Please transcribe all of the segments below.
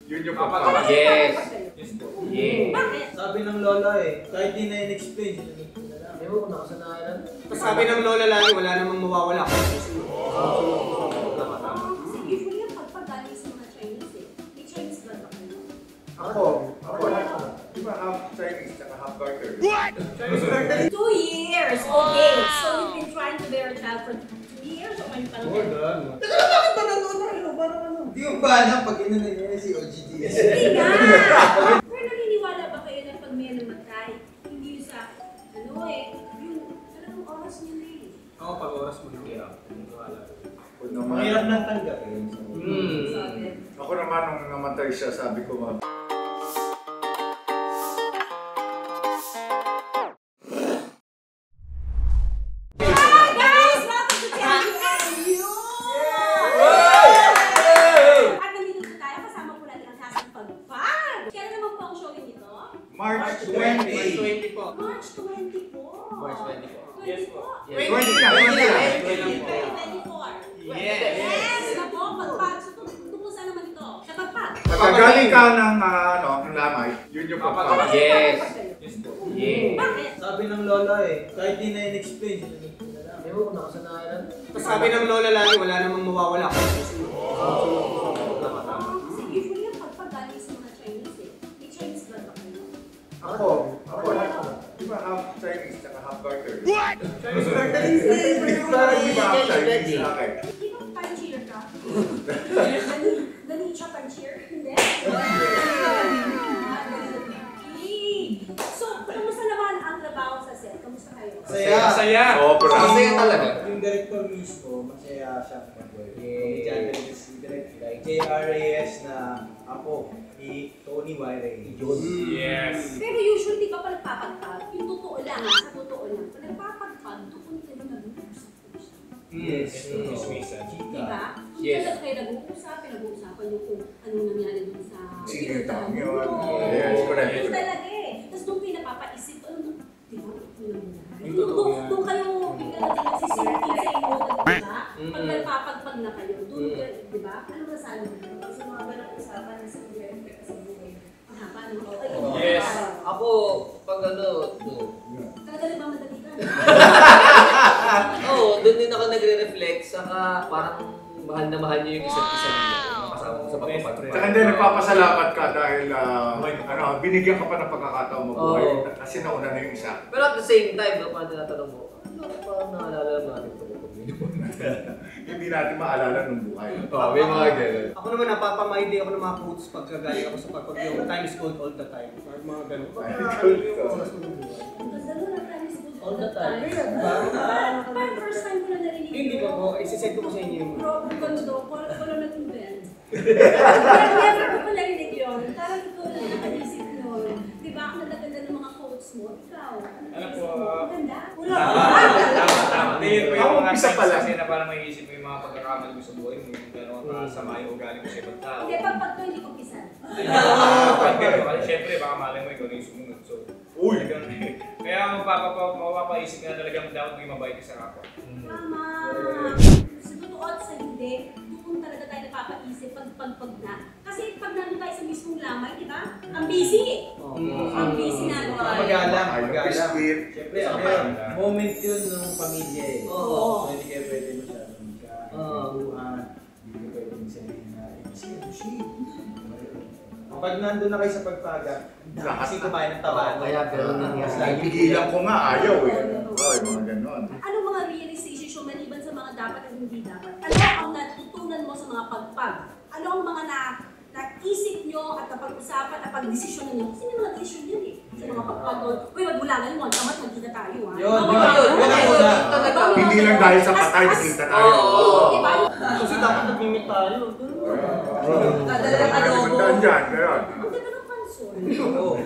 Yun yung papa. Yes. Yeah. Bakit? Sabi ng lola kahit di na in-explain, Ewan ko, nakasanayan. sabi ng lola lagi, wala namang mawawala. Kasi usually ang pagpagaling sa mga Chinese May Chinese blood ba kayo? Ako, di ba half Chinese tsaka half burger? What? 2 years! Okay, so you've been trying to bear a child for 2 years? O kayo pa lang? Teka lang, bakit ba nanonood? Parang ano? Di ko ba alam pag inanay niya si OGDS? Hindi nga! Pero naniniwala ba kayo na pag may namatay, hindi yung sa, yung talagang oras niya na Ako pag oras mo hirap. Naniniwala. Mahirap nang tanggapin. Ako naman, nung namatay siya, sabi ko March 20 po. March 20 po. March 20 po. Yes po. 20 lang. 2024. Yes! Nako, pagpag. Tungkol saan naman ito? Sa pagpag. Pagkagaling ka ng lamay, yun yung papa. Yes. Yeah. Bakit? Sabi ng lola kahit di na in-explain, Ewan ko, nakasanayan. sabi ng lola lagi, wala namang mawawala. Kasi usually ang pagpagaling sa mga Chinese May Chinese blood ba kayo? Ako, di ba half Chinese tsaka half burger? What? Di ba half Chinese sa akin? Di ba panchier ka? Ganicha panchier? Hindi? So, kamusta naman ang trabaho sa set? Kamusta kayo? Masaya. Sobra. Masaya talaga. Yung director mismo, masaya siya. Si Director JRAS na ako, ni Tony Wyrie. Yes. Pero usually, di ba pag nagpapagpag, yung totoo lang, sa totoo lang, pag nagpapagpag, doon kayo nag-uusap-usap. Yes. Di ba? Yes. Yes. Kayo pinag-uusapan yung kung anong nangyari dun sa Sinitang yun. Oo. Yes, correct. Yun talaga Tapos doon kayo napapaisip, di ba? Yung totoo yan. Doon kayo bigla natin nagsisirkin sa inyo, di ba? Pag nagpapagpag na kayo, doon kayo, di ba? Ano ba sa ano? Sa mga ganang usapan na sa buhay sa buhay. Mahaba, no? Yes. Ako, pag Talaga na ba madali ka? Oo, doon din ako nagre-reflect, saka parang mahal na mahal niyo yung isa't isa nila, yung kasama ko sa pagpapag. Tsaka hindi, nagpapasalamat ka dahil binigyan ka pa ng pagkakataon mabuhay. Kasi nauna na yung isa. Pero at the same time, parang tinatanong mo, ano parang naalala natin ito? Hindi natin maalala ng buhay. May mga ganun. Ako naman napapamaindi ako ng mga quotes pag kagaling ako sa pagpag yung time is gold all the time. Or mga ganun. All the time. Parang first time ko na narinig. Hindi ba po? Isisend ko sa inyo yung... Bro, ganda. Wala nag-invent. Never ko pa narinig yun. Parang ikaw lang nakaisip yun. Di ba? Ang ganda ng mga quotes mo. Ikaw. Ano po? Maganda. Wala Tama. Hindi po yung mga Isa pala. kasi na parang may isip mo yung mga pagkakamali mo sa buhay mo. Yung gano'n kasama yung ugali mo sa ibang tao. Hindi, pag to hindi ko pisan. Siyempre, baka malay mo ikaw na yung sumunod. So, Uy! kaya mapapaisip ka na talagang dapat may mabait ka sa kapwa. Tama. Sa totoo at sa hindi, doon talaga tayo napapaisip pag na. Kasi pag nandun tayo sa mismong lamay, di ba? Ang busy. Ang busy na. Magalang. Biscuit. Siyempre, moment yun ng pamilya Oo. So, hindi kayo pwede masyadong magkakuhan. Hindi kayo pwede sabihin na, pag nandun na kayo sa pagpaga, kasi kumain ng taba. Kaya gano'n ang Pigilan ko nga, ayaw Ay, mga ganon. Ano mga realizations yung maliban sa mga dapat at hindi dapat? Ano ang natutunan mo sa mga pagpag? Ano ang mga naisip nyo at napag-usapan at pag-desisyon nyo? Kasi may mga desisyon yun Sa mga pagpag doon. Uy, magbulangan mo, dapat magkita tayo Yun. Hindi lang dahil sa patay, nakita tayo. Diba? Kasi dapat nag-mimit tayo. Magandaan dyan, gayon. Ang ganda ng panson. Oo.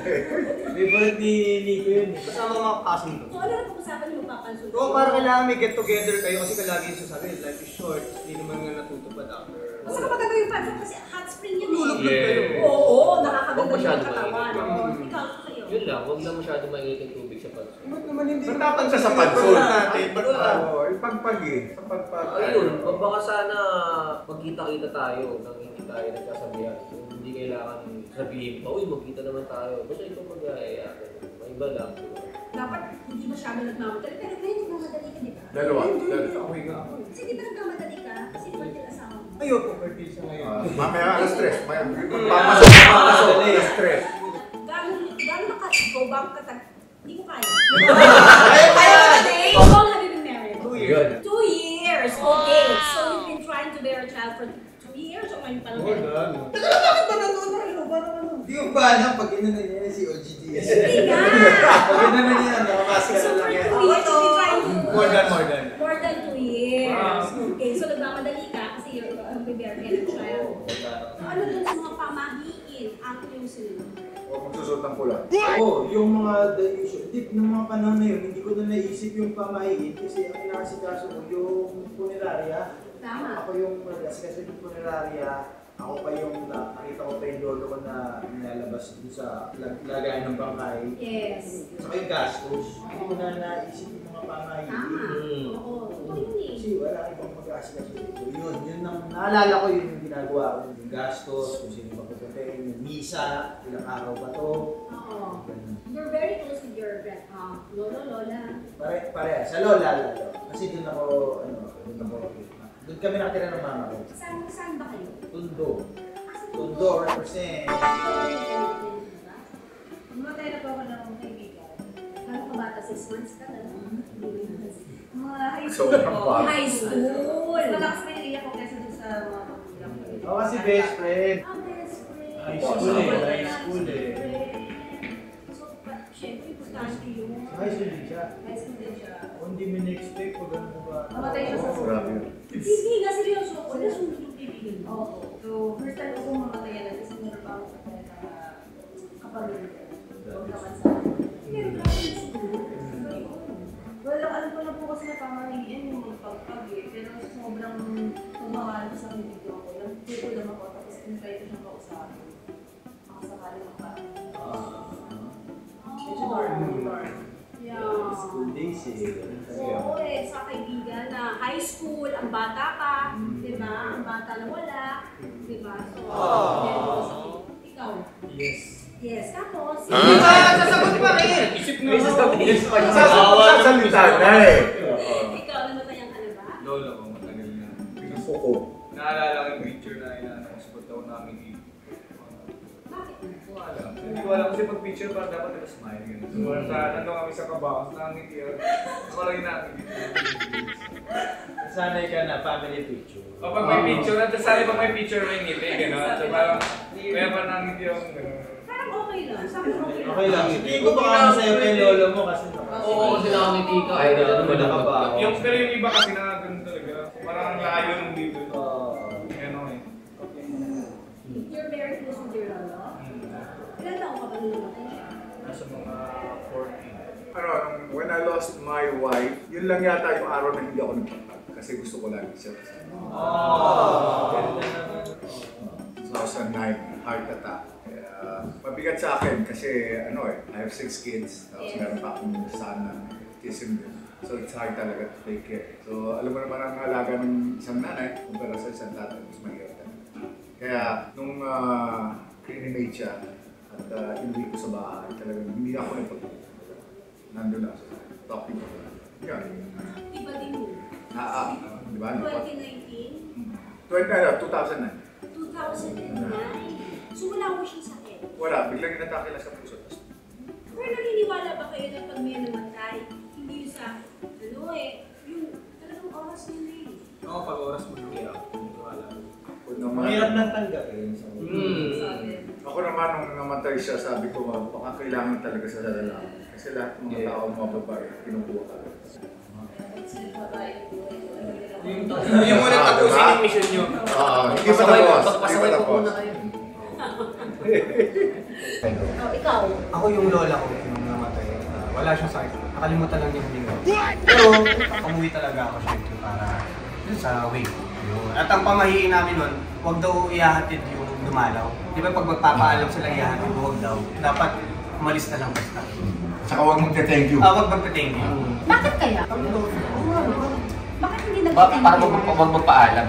Favorite ni Nico yun Kasama mga kasin ko. So ano na pag-usapan nyo magpapanson? Oo, parang kailangan may get together kayo kasi lagi yung sasabi, life is short. Hindi naman nga natutupad after. Basta maganda yung panson kasi hot spring yun Lulog kayo. Oo, nakakaganda Huwag yung masyado katawan. mainit. Ikaw sa'yo. Yun lang, huwag na masyado mainit yung tubig sa pansin. Ba't naman hindi? Ba't dapat siya sa pansol? natin? Oo, ipagpag Sa pagpag. Ayun, baka sana magkita-kita tayo nang hindi tayo nagkasabihan. Hindi hindi kailangan sabihin pa, uy, magkita naman tayo. Basta ikaw mag-aaya. May iba lang. Dapat hindi masyado nagmamadali. Pero ngayon nagmamadali ka, di ba? Dalawa. Okay nga ako. Sige ba nagmamadali ka? Kasi birthday asawa mo. Ayoko, birthday siya ngayon. Mamaya alas stress. Magpapasok. Stress. Gano'n ka-go back ka hindi ko kaya. Kaya How long have you been married? 2 years. 2 years! Okay. So you've been trying to bear a child for 2 years o ngayon pa lang? Bakit ba nanonood? Di mo ba alam pag inanan niya si OGDS? Hindi nga! Pag inanan niya, nakapasok So na for lang 2 yan. years, you've been trying to... More than. More than 2 years. Okay, so nagmamadali ka kasi you're bear ka ng child. So ano dun sa mga pamahiin ang yung sinunod? Huwag magsusot ng pula. Oo, yung mga the issue. Ng mga panahon na yun, hindi ko na naisip yung pamahiin kasi ang inasikaso ko yung punerarya. Tama. Ako yung kasi yung punerarya, ako pa yung nakita ko pa yung lolo ko na nilalabas dun sa lagayan ng bangkay. Yes. Saka yung gastos. Hindi ko na naisip yung mga pamahiin. Tama. Oo. Totoo yun eh. Kasi wala ibang mag-aasikaso dito. Yun ang naalala ko yun yung ginagawa ko. Yung gastos, kung sino ba pupuntahin, yung misa, ilang araw ba to. Oo. You're very close with your lolo, lola. Pare, sa lola lalo. Kasi doon kami nakatira ng mama ko. Saan ba kayo? Tondo. Tondo, represent. Mamatay na po ako ng kaibigan. Kano ka bata? 6 months ka na? Mga high school Sobrang po. bata. High school! Malakas pa yung iyak ko kaysa dun sa mga pagbilang ko. Ako kasi best friend. Best friend. High school eh, high school eh. So, syempre, importante yun. High school din siya. High school din siya. Hindi mo na-expect ko ganun ba? Namatay siya sa Grabe. Hindi nga seryoso ako. Nasunod yung kaibigan mo. Oo. So, first time ko pong mamatay yan kasi meron pa ako kapatid na kapamilya. Huwag naman sa akin. Pero grabe yung sunod. Well, alam ko na po kasi na pamamahiin yung magpagpag eh. Pero sobrang tumawala ko sa video ko. Nagtito lang ako tapos in-try ko siyang kausapin. Makasakali ng parang. Medyo normal. Yeah. School days eh. Oo eh, sa kaibigan na high school, ang bata pa, di ba? Ang bata na wala, di ba? So, ikaw. Yes. Yes, tapos. Sasagot pa rin! Isip na May sasabihin pa yun. Sasalita na eh. Ikaw, ano ba yung ano ba? Lolo ko, matagal na. Pinuso ko. Naalala ko yung picture na inaanong sa pagtaon namin dito. Bakit? Hindi ko alam kasi pag picture parang dapat naka-smile. So, nandun kami sa kabawas, nakangiti ako. Ako lang yung nakangiti. Sanay ka na, family picture. O pag may picture, sanay pag may picture may ngiti, gano'n. So parang, kaya pa nakangiti ako gano'n. Parang okay lang. Sabi ko okay lang. Okay lang. Hindi ko baka masaya pa yung lolo mo kasi Oo, kasi nakangiti ka. Ay, nila naman Nakabaho. Pero yung iba kasi na ganun talaga. Parang ang layo ng dito. Ano eh. You're very close with your lolo? Ilan taong ka ba nung namatay siya? Nasa mga 14. When I lost my wife, yun lang yata yung araw na hindi ako nagpapag. Kasi gusto ko lagi siya. 2009, heart attack. Mabigat sa akin kasi I have 6 kids. Tapos meron pa akong son na autism din. So it's hard talaga to take care. So alam mo naman ang halaga ng isang nanay kumpara sa isang tatay, mas mahirap talaga. Kaya nung cremate siya at inuwi ko sa bahay, talagang hindi ako nandun na. Talking ko. Yan. Iba din mo. Di ba? 2019? 2009. 2009? So wala ko siyang sakit? Wala, biglang inatake lang sa puso. Pero naniniwala ba kayo na pag may namatay, hindi yung sa, yung talagang oras nyo na eh. Ako pag oras mo nung hirap, hindi ko alam. Mahirap nang tanggapin. Ako naman, nung namatay siya, sabi ko, baka kailangan talaga sa dalawang. Kasi lahat ng mga tao, mga babae, kinukuha ka. Hindi mo na tapusin yung mission nyo. Hindi pa tapos. Pasaway pa muna kayo. Ikaw? Ako yung lola ko nung namatay. Wala siyang sakit. Nakalimutan lang niya huminga. Pero umuwi talaga ako siya para dun sa wake. Yun. At ang pamahiin namin nun, huwag daw ihahatid yung dumalaw. Di ba pag magpapaalam sila ihahatid, huwag daw. Dapat umalis na lang basta. Saka huwag mong thank you. Huwag magpa-thank you. Bakit kaya? Bakit hindi Para magpapaalam.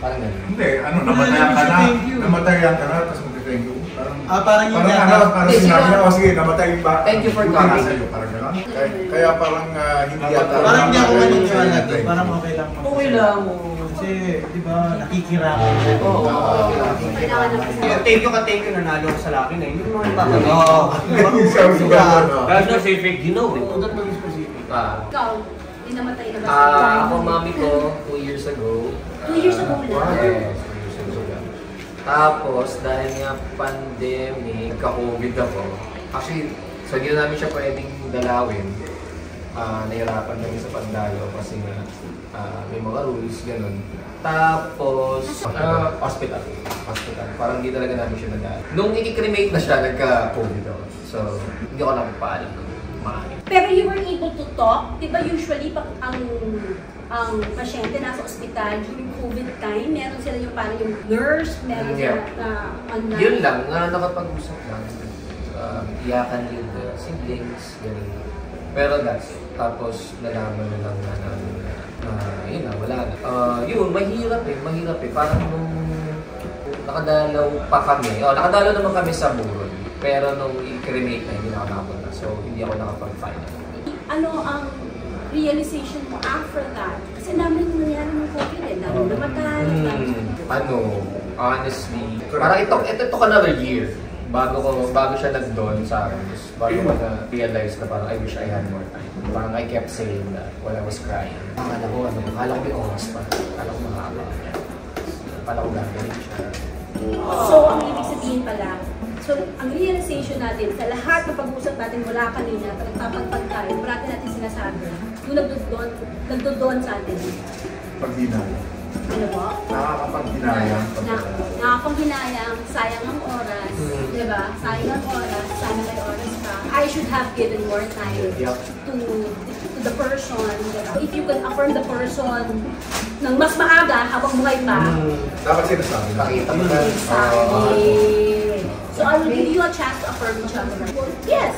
Parang gano'n. Hindi, namatayan ka na, tapos mag-thank thank you. Parang yun Parang yata. parang sinabi niya, sige, namatay ba? Thank you for buti nga coming. sa'yo, parang gano'n. Kaya parang hindi yata. Parang hindi ako maniniwala doon. Parang okay lang. Okay lang. Kasi, di ba, nakikiraman. Oo. Kailangan na Thank you, nanalo ka sa laki na. Hindi mo naman ipapagay. Yung sabi ko, That's specific. You know it. Huwag ka specific. Ikaw, may namatay na ba sa'yo? Ako, mami ko, 2 years ago. 2 years ago lang? Yes, 2 years ago lang. Tapos, dahil nga pandemic, ka-COVID ako. Actually, so hindi namin siya pwedeng dalawin. Nahirapan kami sa pagdalo kasi may mga rules, ganun. Tapos, hospital. Parang hindi talaga namin siya nadalo. Nung i-cremate na siya, nagka-COVID ako. So, hindi ako napapaalam ng maaari. Pero you were able to talk? Di ba usually pag ang pasyente nasa ospital during COVID time, meron sila yung parang yung nurse, meron sila na online. Yun lang, nakapag-usap lang. Iyakan yung siblings, gano'n. Pero that's it. Tapos nalaman na lang na yun na, wala na. Yun, mahirap eh. Parang nung nakadalaw pa kami, nakadalaw naman kami sa Buron. Pero nung i-cremate na, hindi na ako nakapunta. So, hindi ako nakapag-final. Ano ang realization mo after that? Kasi namin nangyari ng COVID eh. Dami namatay. Honestly, parang it took another year bago siya nag-dawn sa akin. Bago ko na-realize na parang I wish I had more time. Parang I kept saying that while I was crying. Akala ko may oras pa. Akala ko mahaba. Akala ko gagawin siya. So, ang ibig sabihin pala, so, ang realization natin sa lahat ng pag-uusap natin mula kanina, nagpapagpag tayo, parati natin sinasabi, yung nagdodon sa atin. Pagdinaya. Ano ba? Nakakapagdinayang. Nakakapaghinayang, sayang ang oras, di ba? Sayang ang oras, sana may oras pa. I should have given more time to the person, di ba? If you can affirm the person ng mas maaga habang buhay pa, Dapat sinasabi. Nakita mo na. exactly. So I will give you a chance to affirm each other. Yes.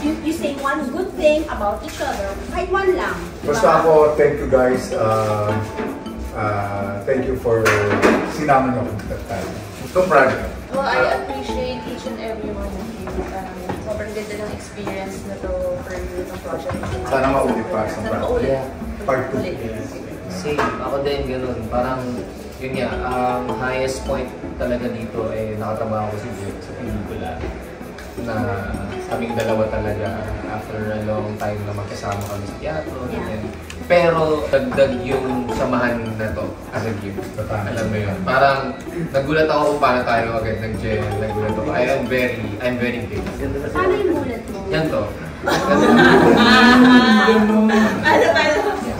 You say one good thing about each other. Kahit one lang. Basta ako, thank you guys. Thank you for sinama niyo akong that time. So proud. Well, I appreciate each and every one of you. Sobrang ganda ng experience na to for you ng project. Sana maulit pa. Sana maulit. Part 2. Same. Ako din ganun. Parang, yun nga, ang highest point talaga dito ay nakatrabaho ko si Jake sa pelikula. Na kaming dalawa talaga after a long time na magkasama kami sa teatro. Yeah. Pero dagdag yung samahan na to as a gift. Alam mo yun. Parang nagulat ako kung paano tayo agad nag-gel. Nagulat ako. I'm very big. Paano yung mulat mo? Yan to.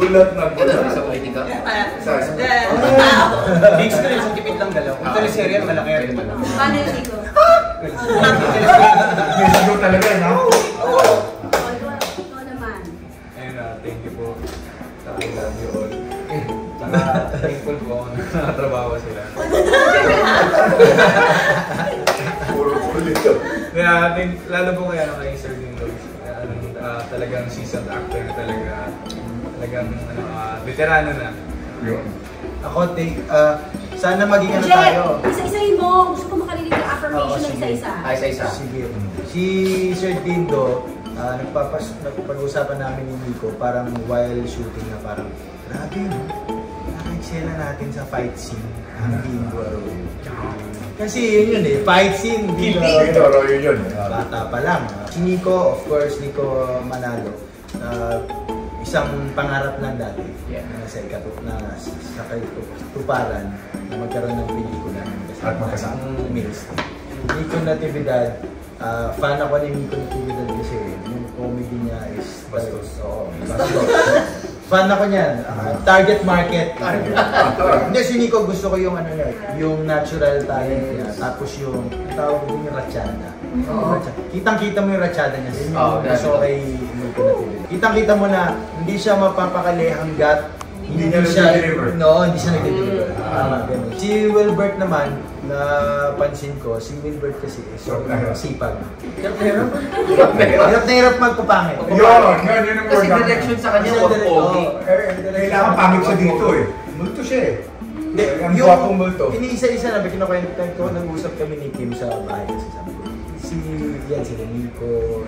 Gulat na Ganun, gulat. sa ulitin ka. Mix ko rin sa tipid lang dalaw. Kung teleserye, malaki rin dalaw. Paano yung ligo? Medyo talaga, no? Ikaw naman. And thank you po. I love you all. Saka thankful po ako na nakatrabaho sila. Puro dito. Kaya lalo po kaya kay Sir Dindo. Talagang seasoned actor na talagang veterano na. Yun. Ako, sana maging ano Jet, tayo. isa-isahin mo. Gusto ko makarinig yung affirmation ng sige. isa-isa. Isa-isa. Sige. Si Sir Dindo, nagpag-usapan namin ni Nico, parang while shooting na parang, grabe no? Naka-eksena natin sa fight scene ang Dindo Arroyo. Kasi yun eh, fight scene, Dindo Dito, Arroyo. Roy, yun. Bata pa lang. Si Nico, of course, Nico Manalo. Isang pangarap lang dati na sa katuparan na magkaroon ng pelikula At magkasama. Mills. Nico Natividad, fan ako ni Nico Natividad kasi yung comedy niya is bastos. Oo, bastos. Fan ako niyan. Target market. Hindi, si Nico gusto ko yung ano niya, yung natural talent niya. Tapos yung tawag din yung ratsyada. Kitang-kita mo yung ratsyada niya. Yun yung gusto ko kay Nico Natividad. Kitang-kita mo na hindi siya mapapakali hanggat Hindi niya nag-deliver. No, hindi siya nag-deliver. Ganun. Si Wilbert naman, napansin ko, si Wilbert kasi sobrang sipag. Hirap na hirap magpapangit. Yun ang Kasi word. direction sa kanya, wag pogi. Kailangan pangit siya dito eh. Multo siya eh. Hindi, Ang gwapong multo. Iniisa-isa na, kinukwento ko, nag-usap kami ni Kim sa bahay kasi sabi ko, si Nico,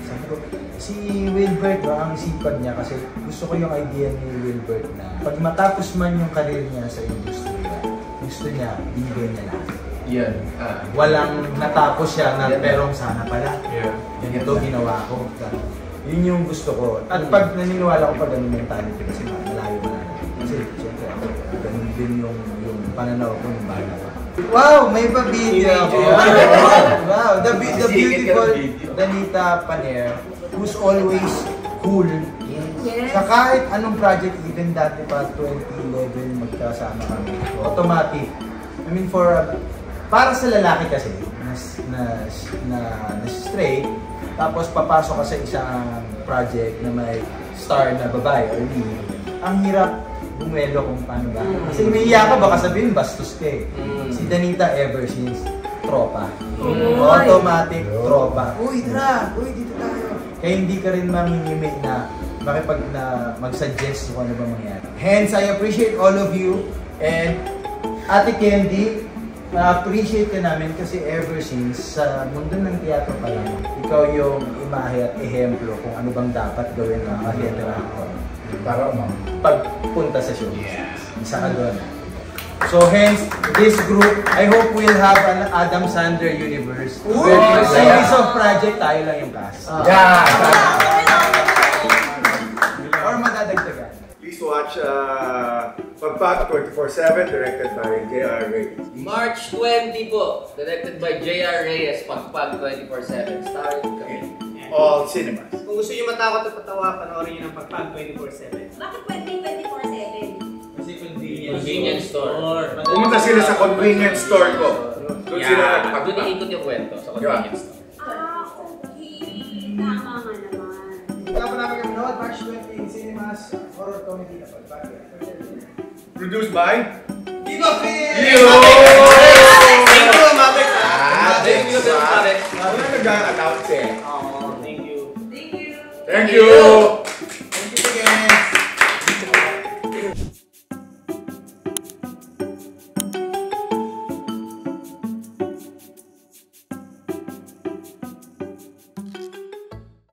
sabi ko, si Wilbert, ang sipag niya kasi gusto ko yung idea ni Wilbert na pag matapos man yung career niya sa industriya, gusto niya, bigay niya lang. Yan. Walang natapos siya na pero sana pala. Yeah. Ganito ginawa ko. Yun yung gusto ko. At pag naniniwala ko pag ganun mentality kasi malayo na natin. Kasi siyempre ako, ganun din yung pananaw ko ng bata ko. Wow! May pa-video ako! Wow! The beautiful Danita Paner, who's always cool. Yes. Sa kahit anong project, even dati pa 2011 magkasama kami. Automatic. I mean para sa lalaki kasi na straight, tapos papasok ka sa isang project na may star na babae or lead, ang hirap bumelo kung paano ba. Kasi umiiyak ka, baka sabihin bastos ka eh. Si Danita ever since tropa. Automatic tropa. Uy, tara! Uy, dito tayo! Kaya hindi ka rin manginimik na mag-suggest kung ano ba mangyari. Hence, I appreciate all of you and Ate Candy, appreciate ka namin kasi ever since sa mundo ng teatro pa lang, ikaw yung imahe at ehemplo kung ano bang dapat gawin ng mga theater actor Para pagpunta sa show. Isa ka doon. So hence, this group, I hope we'll have an Adam Sandler universe. Where a series of project, tayo lang yung cast. Or madadagdagan. Please watch Pagpag 24/7, directed by J.R. Reyes. March 20 po, directed by J.R. Reyes, Pagpag 24/7, starring kami. All cinemas. Kung gusto nyo matakot at patawa, panoorin nyo ng Pagpag 24/7. Bakit 24/7? Kasi Convenience store. Pumunta sila sa convenience store ko. Doon sila Doon nagpagpag. iikot yung kwento sa convenience store. Okay. Tama nga naman. Wala pa namin manood, March 20 in cinemas, horror comedy na Pagpag. Produced by Viva Film! Thank you, Mabex! Thank you, Mabex. Wala nag-announce eh. Thank you. Thank you. Thank you!